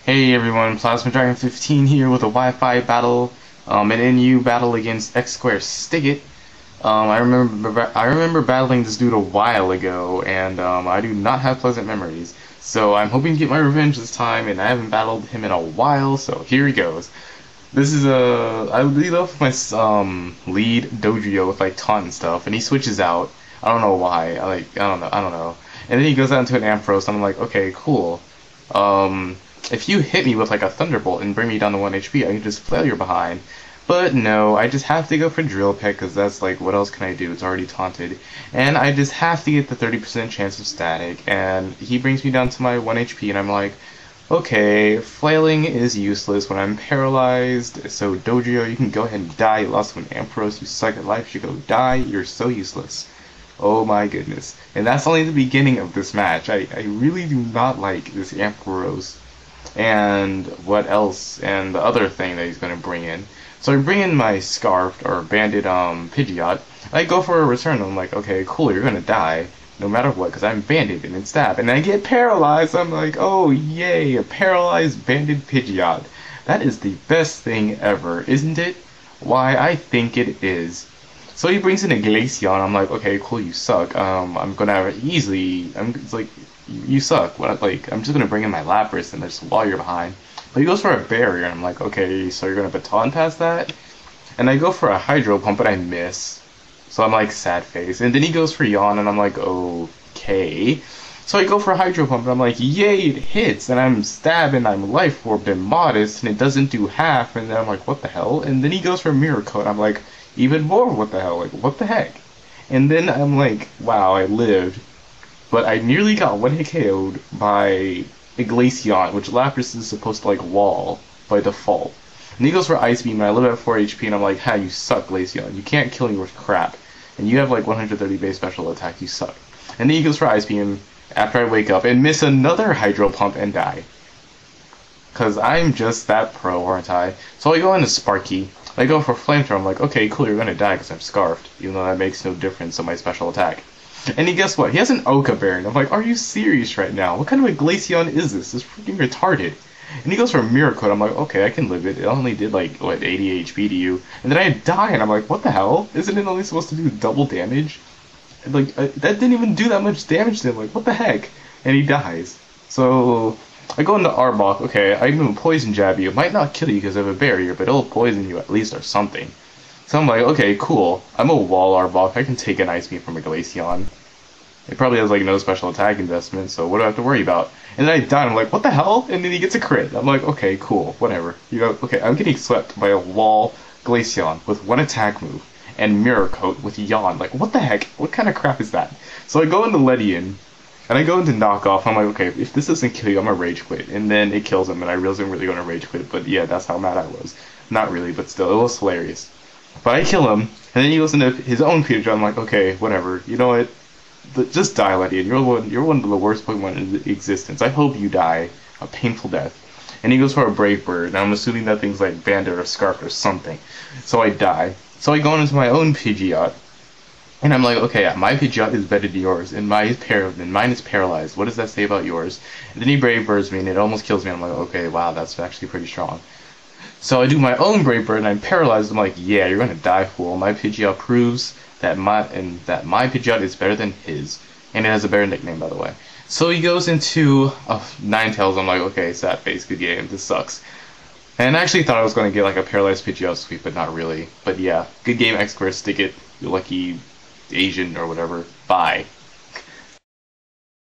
Hey everyone, Plasma Dragon 15 here with a Wi-Fi battle, an NU battle against XSquareStickit. I remember battling this dude a while ago, and I do not have pleasant memories. So I'm hoping to get my revenge this time, and I haven't battled him in a while, so here he goes. This is I lead off my lead Dojio with like taunt and stuff, and he switches out. I don't know why. I don't know. And then he goes out into an Ampharos, and I'm like, okay, cool. If you hit me with like a Thunderbolt and bring me down to 1 HP, I can just flail your behind. But no, I just have to go for Drill Peck because that's like, what else can I do? It's already taunted. And I just have to get the 30% chance of static. And he brings me down to my 1 HP, and I'm like, okay, flailing is useless when I'm paralyzed. So Dojio, you can go ahead and die. You lost to an Ampharos. You suck at life. You go die. You're so useless. Oh my goodness. And that's only the beginning of this match. I really do not like this Ampharos. And what else? And the other thing that he's going to bring in. So I bring in my Scarfed or Banded Pidgeot. I go for a return. I'm like, okay, cool, you're going to die no matter what because I'm banded and it's stab. And I get paralyzed. I'm like, oh yay, a paralyzed banded Pidgeot. That is the best thing ever, isn't it? Why, I think it is. So he brings in a Glaceon. I'm like, okay, cool, you suck. I'm gonna have it easily. It's like, you suck. What? Like, I'm just gonna bring in my Lapras and just wall you're behind. But he goes for a barrier, and I'm like, okay, so you're gonna baton past that? And I go for a Hydro Pump, but I miss. So I'm like, sad face. And then he goes for Yawn, and I'm like, okay. So I go for a Hydro Pump, and I'm like, yay, it hits. And I'm stabbing, I'm Life Orbed and Modest, and it doesn't do half. And then I'm like, what the hell? And then he goes for Mirror Coat, and I'm like, even more, what the hell? Like, what the heck? And then I'm like, wow, I lived. But I nearly got 1-hit KO'd by a Glaceon, which Lapras is supposed to like wall by default. And he goes for Ice Beam, and I live at 4 HP, and I'm like, ha, you suck, Glaceon. You can't kill me with crap. And you have like 130 base special attack, you suck. And then he goes for Ice Beam after I wake up and miss another Hydro Pump and die. Because I'm just that pro, aren't I? So I go into Sparky. I go for Flamethrower. I'm like, okay, cool, you're gonna die because I'm Scarfed, even though that makes no difference on my special attack. And guess what? He has an Oka Baron. I'm like, are you serious right now? What kind of a Glaceon is this? It's freaking retarded. And he goes for a Mirror Coat. I'm like, okay, I can live it. It only did like, what, 80 HP to you. And then I die, and I'm like, what the hell? Isn't it only supposed to do double damage? And like, that didn't even do that much damage to him. Like, what the heck? And he dies. So I go into Arbok. Okay, I can Poison Jab you. It might not kill you because I have a barrier, but it'll poison you at least or something. So I'm like, okay, cool. I'm a Wall Arbok. I can take an Ice Beam from a Glaceon. It probably has like no special attack investment, so what do I have to worry about? And then I die, and I'm like, what the hell? And then he gets a crit. I'm like, okay, cool, whatever. You know, okay, I'm getting swept by a Wall Glaceon with one attack move and Mirror Coat with Yawn. Like, what the heck? What kind of crap is that? So I go into Ledian, and I go into Knockoff. I'm like, okay, if this doesn't kill you, I'm gonna Rage Quit. And then it kills him, and I wasn't really gonna Rage Quit, but yeah, that's how mad I was. Not really, but still, it was hilarious. But I kill him, and then he goes into his own Pikachu. I'm like, okay, whatever. You know what? Just die, Ledian. You're one of the worst Pokemon in existence. I hope you die a painful death. And he goes for a Brave Bird, and I'm assuming that thing's like Bandit or Scarf or something. So I die. So I go into my own Pidgeot, and I'm like, okay, my Pidgeot is better than yours, and mine is paralyzed. What does that say about yours? And then he Brave Birds me, and it almost kills me. I'm like, okay, wow, that's actually pretty strong. So I do my own Brave Bird, and I'm paralyzed. I'm like, yeah, you're gonna die, fool. My Pidgeot proves that my Pidgeot is better than his, and it has a better nickname, by the way. So he goes into Ninetales. I'm like, okay, sad face, good game. This sucks. And I actually thought I was gonna get like a paralyzed Pidgeot sweep, but not really. But yeah, good game, XSquareStickit, you lucky Asian or whatever. Bye.